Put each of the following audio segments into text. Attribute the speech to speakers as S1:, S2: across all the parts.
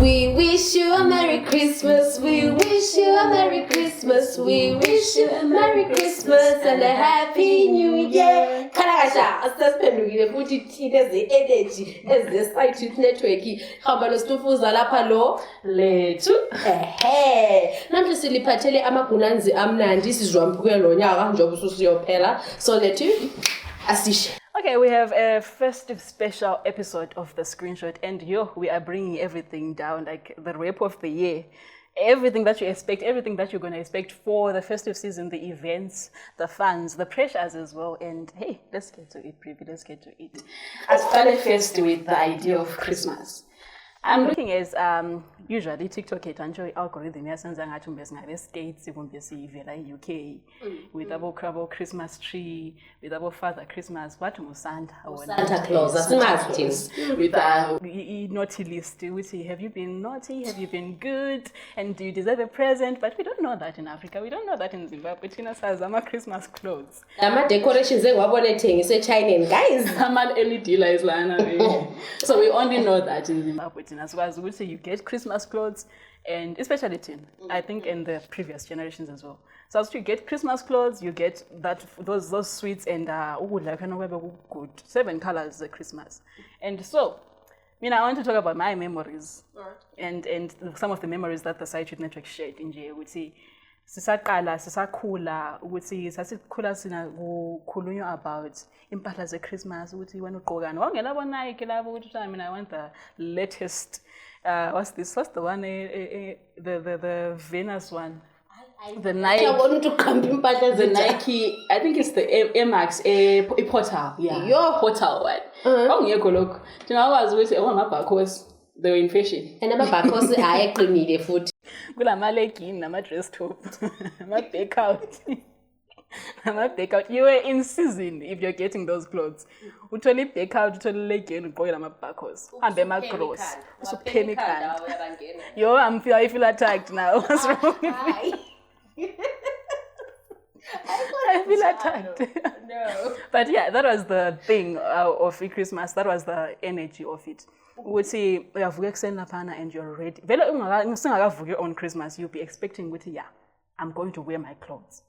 S1: We wish you a Merry Christmas. We wish you a Merry Christmas. We wish you a Merry Christmas and a Happy New Year. Kanakasha, asasiphendukile futhi thina ze-energy eze-Site Youth Network. Hamba nositufuza lapha lo lethu. Namhlanje siliphathele amagunanzi amnandi sizwamphukela lo nyaka njengoba ususiyophela. So lethu asishe.
S2: Okay, we have a festive special episode of The Screenshot, and we are bringing everything down, like the wrap of the year. Everything that you expect, everything that you're going to expect for the festive season, the events, the fans, the pressures as well. And hey, let's get to it, Privy, let's get to it. I started first with the idea of Christmas. I'm looking as usually TikTok enjoy algorithm yasenza ngathi ngale states kumbe sivela UK with abo Christmas tree, with abo Father Christmas, what Santa
S1: Claus asimazi
S2: with a naughty list, we say have you been naughty, have you been good, and do you deserve a present? But we don't know that in Africa, we don't know that in Zimbabwe. Thina sazi ama Christmas clothes,
S1: ama decorations engwabona ethengise eChina guys,
S2: ama LED lights lana. So we only know that in Zimbabwe. As well as we say you get Christmas clothes, and especially tin, I think in the previous generations as well. So as you get Christmas clothes, you get those sweets and good 7 colors of Christmas. And so, I want to talk about my memories, and some of the memories that the Site Youth Network shared in J. We see sisakhula ukuthi sasikhula sina kukhulunywa about impahla ze-Christmas ukuthi wena ugqokani wangela Nike labo ukuthi I want the latest what's the one the Venus one, the Nike, the Nike, I think it's the Air Max Portal, Portal one wangekho lokho thina wazi ukuthi amabhakhosi they were in fashion
S1: and amabhakhosi ayeqinile futhi
S2: kulama legging nama dress top nama back out. You were in season if you're getting those clothes. Uthole back out, uthole legging, ugqoke lama backhouse. Hambe ama gross. Usupheni khanda. I feel attacked now. What's wrong with me? I feel attacked.
S1: No.
S2: But yeah, that was the thing of Christmas. That was the energy of it. Uthi uyavuka ekseni laphana and you're ready. Vele ungakavuki on Christmas, you'll be expecting ukuthi I'm going to wear my clothes.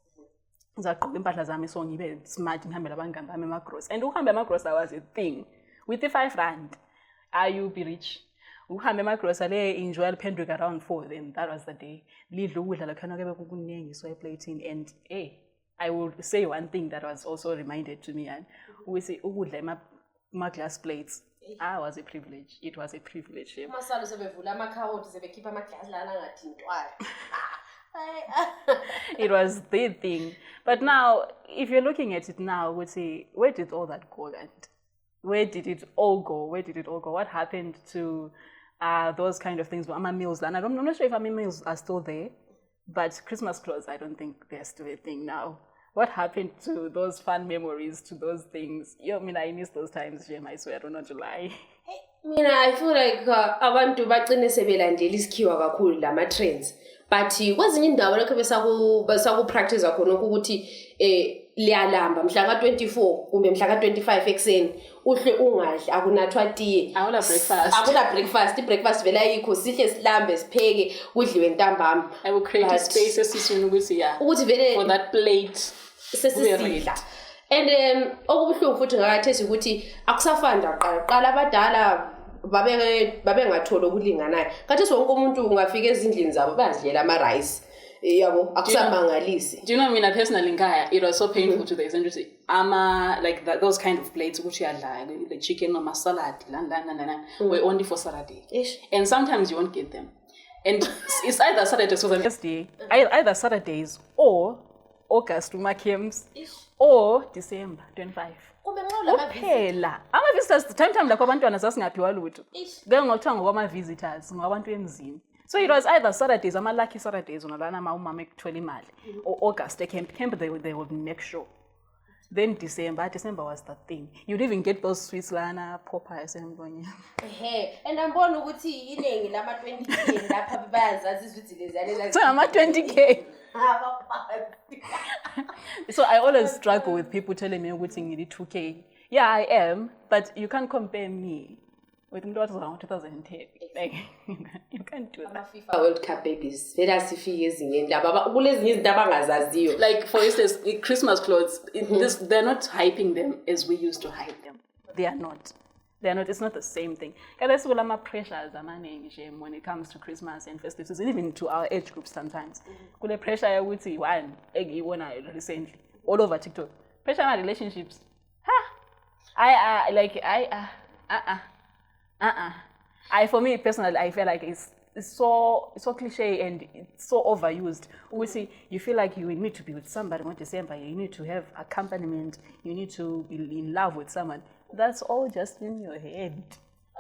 S2: Ngizaqoqa impahla zami so ngibe smart ngihambe labangani bami ema-gross. And uhambe ama-gross was a thing. With the 5 rand, you be rich. Uhambe ama-gross le enjoy liphenduke around 4, then that was the day. Lidla ukudla lakhona kube kukuningi so eplating, and I will say one thing that was also reminded to me, and we say ukudla ama-glass plates. Was a privilege. It was a privilege.
S1: Masalo sebevula ama-carrot sebekhipha ama-glass lana ngathintwayo.
S2: It was the thing. But now, if you're looking at it now, we say, where did all that go and where did it all go? Where did it all go? What happened to those kind of things? I'm not sure if Ama meals are still there, but Christmas clothes, I don't think they're still a thing now. What happened to those fun memories, to those things? I miss those times, Jem, I swear, I don't know to lie.
S1: I feel like abantu bagcine sebelandela isikhiwa kakhulu lama trends. But kwezinye indawo lokho besaku practice khona ukuthi liyalamba mhla ka24 kumbe mhla ka25 ekseni uhle ungadli akunathwa tiye akuna breakfast ibreakfast vela ayikho sihle silambe sipheke kudliwe ntambama
S2: I will create a space esiswini ukuthi
S1: vele
S2: for that plate
S1: sesisidla. And okubuhlungu futhi ngakathesi ukuthi akusafani qala abadala babengathola ukulinganayo kathi sonke umuntu ungafika ezindlini zabo bazidlela ama rice yabo akusamangalisi.
S2: Do you know personally it was so painful to the extent like those kind of plates ukuthi uyadla like chicken or salad were only for Saturday. And sometimes you won't get them, and it's either Saturdays or August umakhems or December 25 kuphela ama-visitors time lakho abantwana sasingaphiwa lutho ngeke ngokuthiwa ngokwama-visitors ngabantu emzini. So it was either Saturdays, ama-lucky Saturdays unalana umama ekuthwela imali, or August camp they would make sure. Then December was the thing. You'd even get those sweets lana Popeyes and
S1: and ambona ukuthi inengi lama 20k lapha bayazazi izwithi leziyana
S2: so ama 20k. So I always struggle with people telling me ukuthi ngili 2k. Yeah, I am, but you can't compare me with umuntu around 2010. Like, you can't do that.
S1: FIFA World Cup babies. Vele asifike ezinye indaba. Kulezinye izinto abangazaziyo.
S2: Like, for instance, Christmas clothes, they're not hyping them as we used to hype them. They are not. It's not the same thing. There's a pressures when it comes to Christmas and festive season, even to our age groups sometimes. Kule pressure I would see one recently all over TikTok. Pressure on relationships. For me personally, I feel like it's so cliche and it's so overused. We see you feel like you need to be with somebody on December, you need to have accompaniment, you need to be in love with someone. That's all just in your head.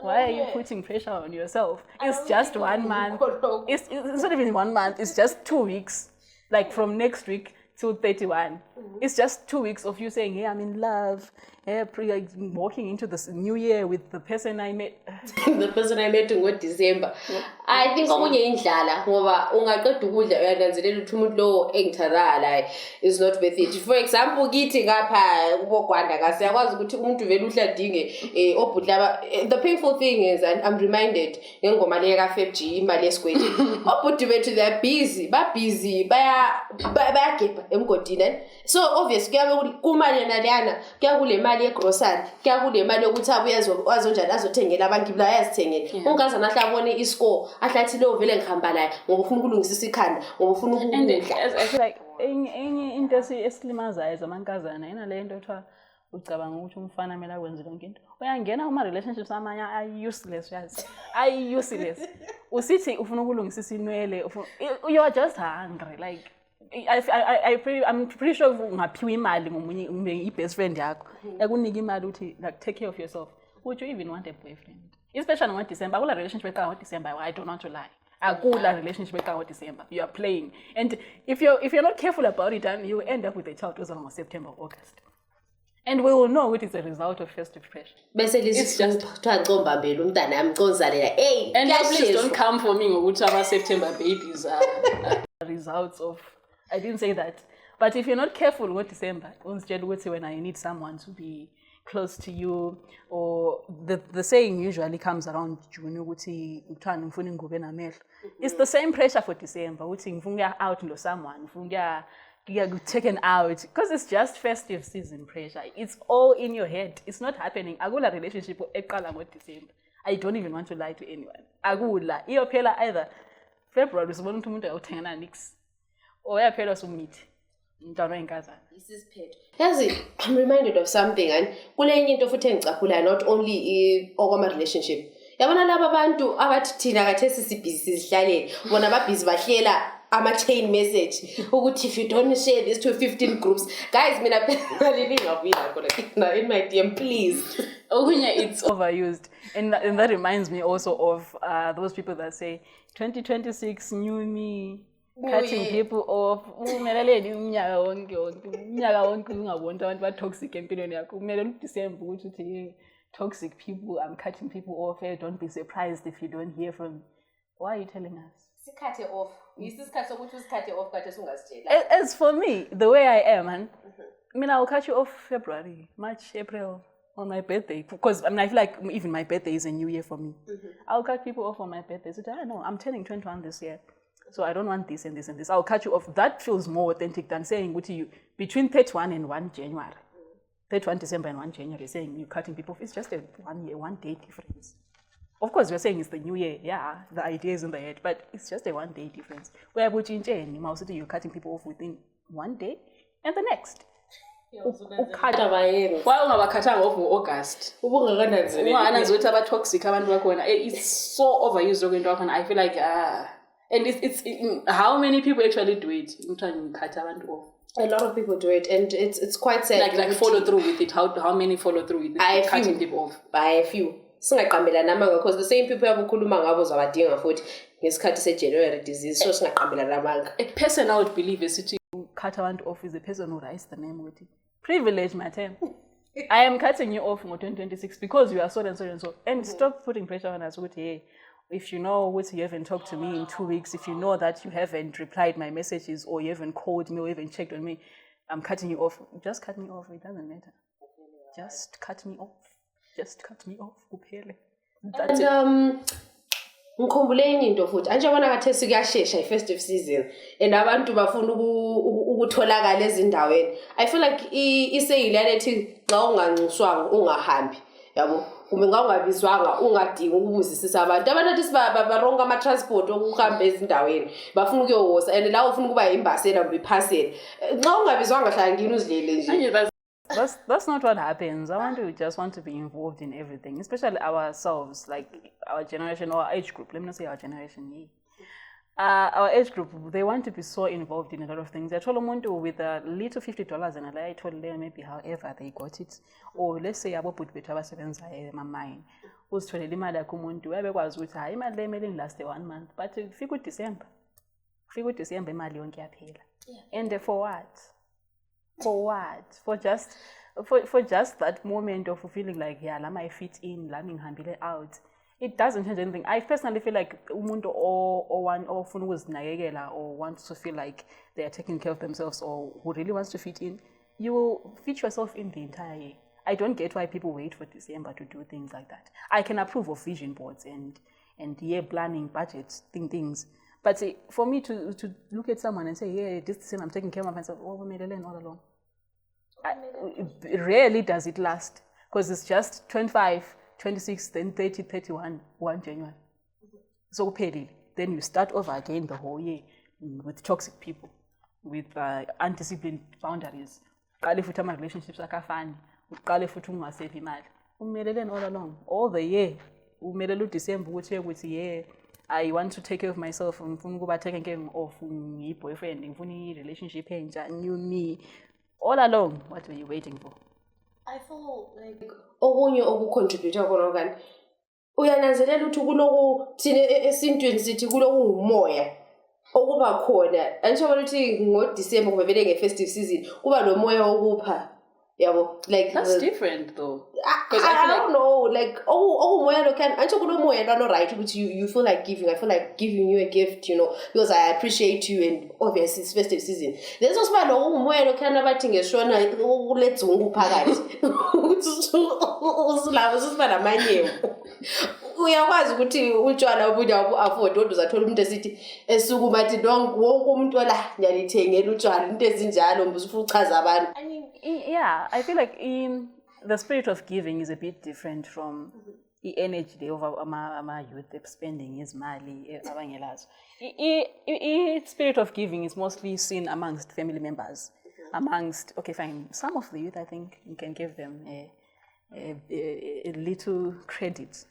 S2: Why are you putting pressure on yourself? It's just 1 month. It's not even 1 month, it's just 2 weeks. Like from next week till 31. It's just 2 weeks of you saying, hey, I'm in love. Hey, walking into this new year with the person I met.
S1: The person I met in December. I think okunye indlala ngoba ungaqeda ukudla uyananzelela ukuthi umuntu lo engithandala is not worth it. For example, kithi ngapha kubogwanda kasiyakwazi ukuthi umuntu vele uhladinge obhudla. The painful thing is, and I'm reminded ngengoma le ka FFG imali yesikweti. Obhudi bethu they are busy, bayagebha emgodini. So obvious kuyabe kumali naliyana kuya kule mali yegrocery kuya kule mali yokuthi abuye azonjani azothengela abantu bila yazithengela ungaza nahla abone iscore ahlathi lo vele ngihamba la ngoba ufuna ukulungisisa ikhanda ngoba ufuna ukudla.
S2: I feel like enye into esilimazayo zamankazana ina le nto ethiwa ucabanga ukuthi umfana kumele akwenze lonke into uyangena kuma relationships amanye ay useless yazi ay useless usithi ufuna ukulungisisa inwele you are just hungry like I'm pretty sure ungaphiwa imali ngomunye i-best friend yakho yakunika imali uthi like take care of yourself. Would you even want a boyfriend? Especially on December. Akula relationship with December. I don't want to lie. Akula relationship with December. You are playing, and if you're not careful about it, then you will end up with a child who's on September, August, and we will know what is the result of festive pressure.
S1: It's just hey,
S2: and please don't come for me ngokuthi ama September babies are results of. I didn't say that. But if you're not careful with December, when I need someone to be close to you, or the saying usually comes around June, it's the same pressure for December. Out to someone, taken out, because it's just festive season pressure. It's all in your head. It's not happening. Agula relationship with December. I don't even want to lie to anyone. Agula. Either February is one to or yaphela summithi mntwana wenkazana
S1: isisiphetho yazi I'm reminded of something and kulenye into futhi engicaphula not only okwama relationship yabona laba abantu abathi thina kathesi sibhizi sizihlalele bona babhizi bahlela ama chain message ukuthi if you don't share this to 15 groups guys mina personally ngiyabuyela khona in my DM please.
S2: It's overused and that reminds me also of those people that say 2026 new me cutting people off umeleleni umnyaka wonke ungaboni abantu ba toxic empilweni yakho kumele uDecember ukuthi uthi toxic people I'm cutting people off. Don't be surprised if you don't hear from me. Why are you telling us
S1: sikhathe off isisikhathe ukuthi usikhathe off kade singazitshela?
S2: As for me the way I am man I will cut you off February, March, April on my birthday because I feel like even my birthday is a new year for me. I'll cut people off on my birthday. So I know I'm turning 21 this year. So I don't want this and this and this. I'll cut you off. That feels more authentic than saying what you between 31 and 1 January. 31 December and 1 January saying you're cutting people off. It's just a 1 year, 1 day difference. Of course, we're saying it's the new year. Yeah, the idea is in the head, but it's just a 1 day difference. Where would you change? You're cutting people off within 1 day and the next.
S1: Why
S2: ungabakhathanga off August? Ubungakananzeleli ukuthi aba toxic abantu bakhona. It's so overused into yakhona. I feel like and it's how many people actually do it?
S1: A lot of people do it, and it's quite sad.
S2: Like follow through with it. How many follow through with it? Cutting people off.
S1: By a few. Singaqambela namanga because the same people abukhuluma ngabo zabadinga futhi ngesikhathi se-January disease so singaqambela namanga.
S2: A person I would believe is to cut abantu off is a person who writes the name with it. Privilege, my term. I am cutting you off in 2026 because you are so and so and so. And stop putting pressure on us with hey. If you know what you haven't talked to me in 2 weeks, if you know that you haven't replied my messages or you haven't called me or you haven't checked on me, I'm cutting you off. Just cut me off. It doesn't matter. Just cut me off. Just cut me off. Kuphele. That's it.
S1: And ngikhumbule enye into futhi anjengobana kathesi kuyashesha i-festive season and abantu bafuna ukutholakala ezindaweni. I feel like iseyilana ethi xa unganciswanga ungahambi yabo kumbe ngawungabizwanga ungadingi ukubuzisisa abantu athi baronga ama-transport okuhamba ezindaweni bafuna ukuyowosa and la ufuna ukuba yimbasela kumbe iphasela xa ungabizwanga hlala ngini uzilele nje.
S2: That's not what happens. I want to just want to be involved in everything, especially ourselves, like our generation or our age group. Let me not say our generation. Our age group, they want to be so involved in a lot of things. I told them with a little $50 and I told them maybe however they got it. Or let's say abo put better sebenza mine. Usitholele imali yakho umuntu ebekwazi ukuthi hayi imali le imali last 1 month but fika uDecember. Fika uDecember imali yonke yaphela. And for what? For what? For just that moment of feeling like let me fit in, let me hambile out. It doesn't change anything. I personally feel like umuntu ofuna ukuzinakekela or wants to feel like they are taking care of themselves or who really wants to fit in, you will fit yourself in the entire year. I don't get why people wait for December to do things like that. I can approve of vision boards and year planning, budgets, things. But for me to look at someone and say, yeah, this December I'm taking care of myself, we made a learn all along. Rarely does it last because it's just 25, 26, then 30, 31, 1 January. So pedal. Then you start over again the whole year with toxic people, with undisciplined boundaries. Uqale futhi ama relationships akafani, uqale futhi ungasethi imali. Umelele all along. All the year. Umelele uDecember ukuthi yeah, I want to take care of myself. Ngifuna ukuba taking care of boyfriend, ngifuna relationship entsha, new me. All along, what were you waiting for?
S1: I feel like okunye okucontribute khona kanti uyananzelela ukuthi kuloku thina esintweni sithi kuloku umoya okuba khona angisho ukuthi ngoDecember kube vele nge-festive season kuba nomoya okupha yabo like
S2: that's different though
S1: because I don't know like moya lo can angisho kulomoya lo right ukuthi you feel like giving. I feel like giving you a gift, you know, because I appreciate you and obviously it's festive season. There's also lo moya lo can abathi ngeshona uledzungu phakathi usulava usiba namanyewu uyakwazi ukuthi utshwala ubunya ubu-afford kodwa uzathola umuntu esithi esukuma athi wonke umuntu la ngiyalithengela utshwala into ezinjalo mbusufuna uchaza abantu.
S2: Yeah, I feel like the spirit of giving is a bit different from the energy of our youth spending his money. The spirit of giving is mostly seen amongst family members, amongst, okay fine, some of the youth I think you can give them a little credit,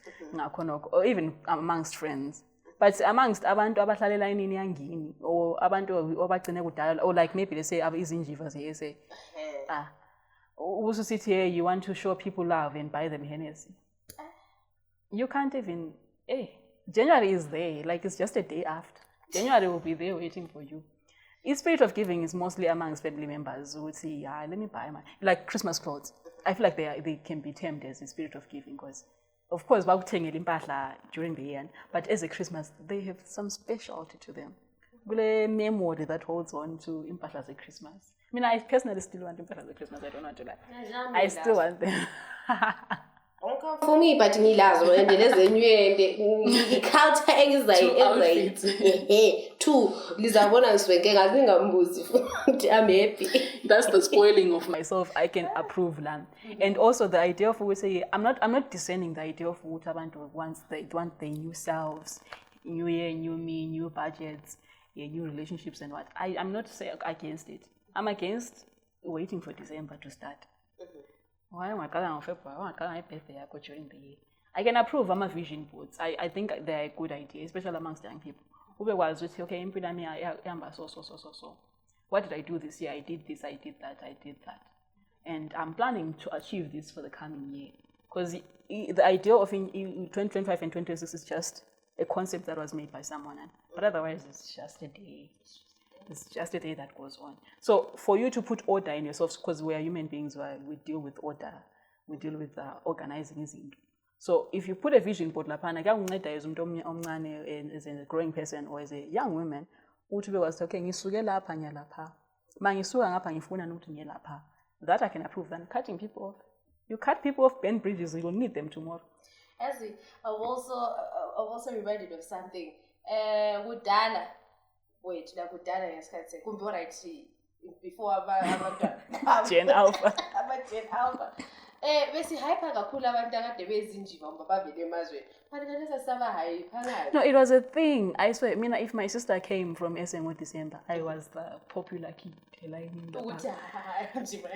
S2: or even amongst friends. But amongst abantu abahlalela inini yangini or abantu obagcine kudala or like maybe they say izinjiva say ususithi here you want to show people love and buy them Hennessy. You can't even January is there, like it's just a day after. January will be there waiting for you. The spirit of giving is mostly amongst family members who would say, let me buy like Christmas clothes. I feel like they can be termed as a spirit of giving because of course bakuthengela impahla during the year, but as a Christmas they have some specialty to them. Kule memory that holds on to impahla ze Christmas. I mean, I personally still want impahla ze Christmas. I don't want to lie. I still want them.
S1: For me, but ngilazo and lezenye iculture anxiety two lizabona ngiswenke ngazi ngingambuzi futhi I'm happy.
S2: That's the spoiling of myself. I can approve land. And also the idea of we say I'm not discerning the idea of what abantu want their new selves, new year, new me, new budgets, new relationships and what. I'm not saying against it. I'm against waiting for December to start. Why am I calling February? Why am I calling birthday during the year? I can approve of my vision boards. I think they're a good idea, especially amongst young people. Ube was with okay, so. What did I do this year? I did this, I did that. And I'm planning to achieve this for the coming year. Because the idea of in 2025 and 2026 is just a concept that was made by someone. But otherwise, it's just a day. It's just a day that goes on. So for you to put order in yourself, because we are human beings, we deal with order, we deal with organizing izinto. So if you put a vision board lapana, as a growing person or as a young woman, uthi bekwazi okay ngisuke lapha nya lapha. Mangisuka ngapha ngifuna ukuthi ngiye lapha. That I can approve than cutting people off. You cut people off, burn bridges, you will need them tomorrow.
S1: As I'm also reminded of something. Kudala, wait, la kudala ngesikhathi kumbe alright before abantwana
S2: Gen Alpha.
S1: Gen Alpha. Bese hyper kakhulu abantu akade bezinjiva ngoba bavele emazweni. Kanti kanti sasaba hype ngayo.
S2: No, it was a thing. I swear, if my sister came from SMO December, I was the popular kid.
S1: Ukuthi hayi njiva.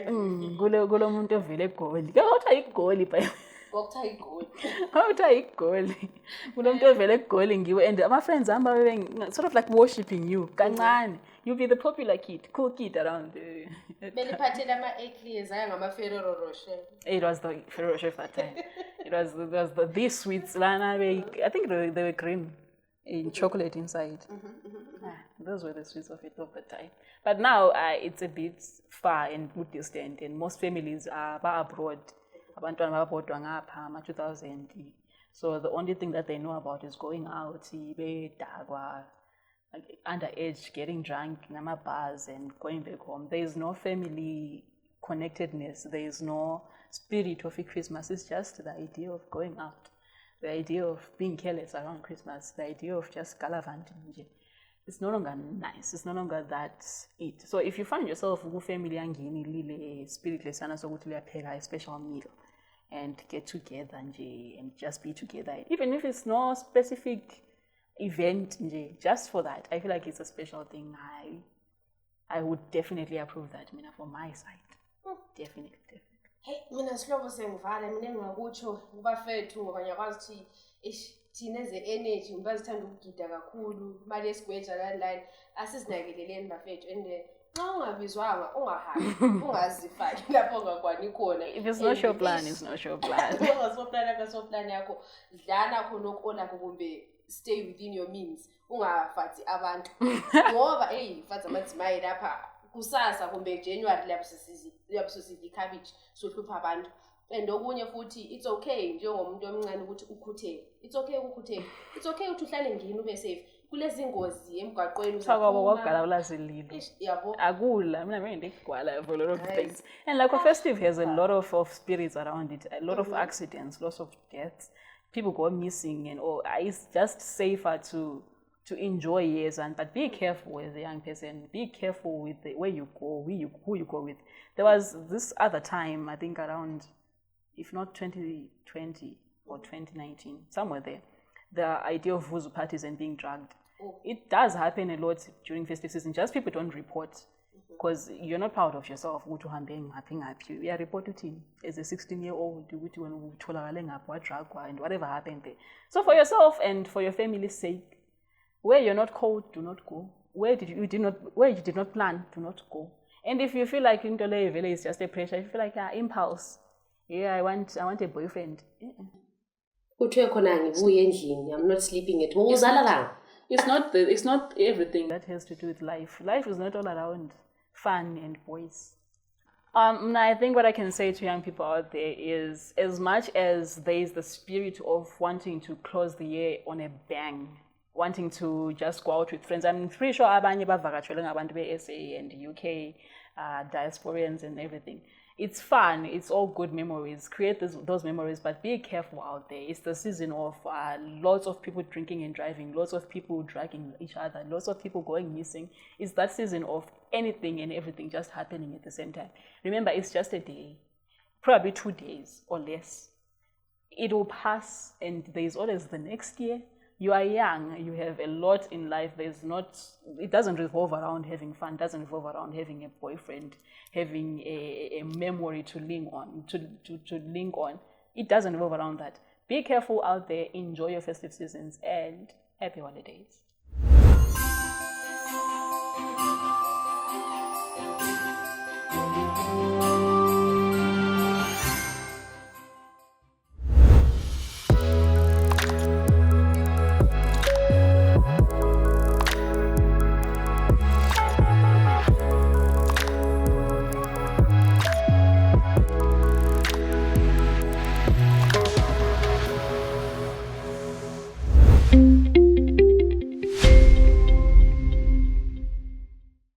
S2: Kulo muntu ovele egoli. Ngawuthi ayigoli by.
S1: Ngokutha igoli.
S2: Ngawuthi ayigoli. Kulo muntu ovele egoli ngiwe and my friends amba sort of like worshipping you. Kancane. You be the popular kid, cool kid around.
S1: Beliphathele ama-eclairs aya ngama-Ferrero Rocher.
S2: It was the Ferrero Rocher at that time. It was these sweets. I think they were green, in chocolate inside. Those were the sweets of it of the time. But now it's a bit far and distant, and most families are abroad. Abantwana babodwa ngapha ama 2000. So the only thing that they know about is going out, bedakwa, underage, getting drunk, nama bars, and going back home. There is no family connectedness. There is no spirit of a Christmas. It's just the idea of going out, the idea of being careless around Christmas, the idea of just galavanting. It's no longer nice. It's no longer that it. So if you find yourself with family angini spiritless and so a special meal and get together and just be together, even if it's no specific event, just for that, I feel like it's a special thing. I would definitely approve that, from my side. Definitely.
S1: Hey, mina sihlobo sengivala mina engakutsho kubafethu ngoba ngiyakwazi ukuthi thina energy ngoba sithanda ukugida kakhulu imali yesigweja landline asizinakeleleni bafethu and xa ungabizwanga ungahambi ungazifaki lapho ongakwani khona.
S2: If it's not your plan, it's not your plan.
S1: Ungasoplan yakho dlana khona okonakho kumbe stay within your means. Ungafathi abantu ngoba fathi amadzimayi lapha kusasa kumbe January lapho sisizi cabbage sohlupha abantu. And okunye futhi it's okay njengomuntu omncane ukuthi ukhutheke. It's okay ukukhutheka. It's okay ukuthi uhlale ngini ube safe. Kulezi ngozi emgwaqweni
S2: wagala ulazililo.
S1: Yabo.
S2: Akula mina ngigwala for a lot of things. And like a festive has a lot of spirits around it, a lot of accidents, lots of deaths. People go missing and all. It's just safer to enjoy years but be careful as a young person. Be careful with where you go, who you go with. There was this other time, I think around, if not 2020 or 2019, somewhere there, the idea of vuzu parties and being drugged. It does happen a lot during festive season. Just people don't report because you're not proud of yourself. You are reporting as a 16-year-old and whatever happened there. So for yourself and for your family's sake, where you're not called, do not go. Where you did not plan, do not go. And if you feel like Intole Vele is just a pressure, if you feel like impulse, I want a boyfriend.
S1: I'm not sleeping at home.
S2: It's not everything that has to do with life. Life is not all around fun and boys. I think what I can say to young people out there is, as much as there is the spirit of wanting to close the year on a bang, wanting to just go out with friends. I'm pretty sure abanye bavakatshele ngabantu be-SA and UK, diasporians and everything. It's fun. It's all good memories. Create those memories, but be careful out there. It's the season of lots of people drinking and driving, lots of people dragging each other, lots of people going missing. It's that season of anything and everything just happening at the same time. Remember, it's just a day, probably 2 days or less. It will pass, and there's always the next year. You are young, you have a lot in life. It doesn't revolve around having fun, it doesn't revolve around having a boyfriend, having a memory to link on. It doesn't revolve around that. Be careful out there, enjoy your festive seasons, and happy holidays.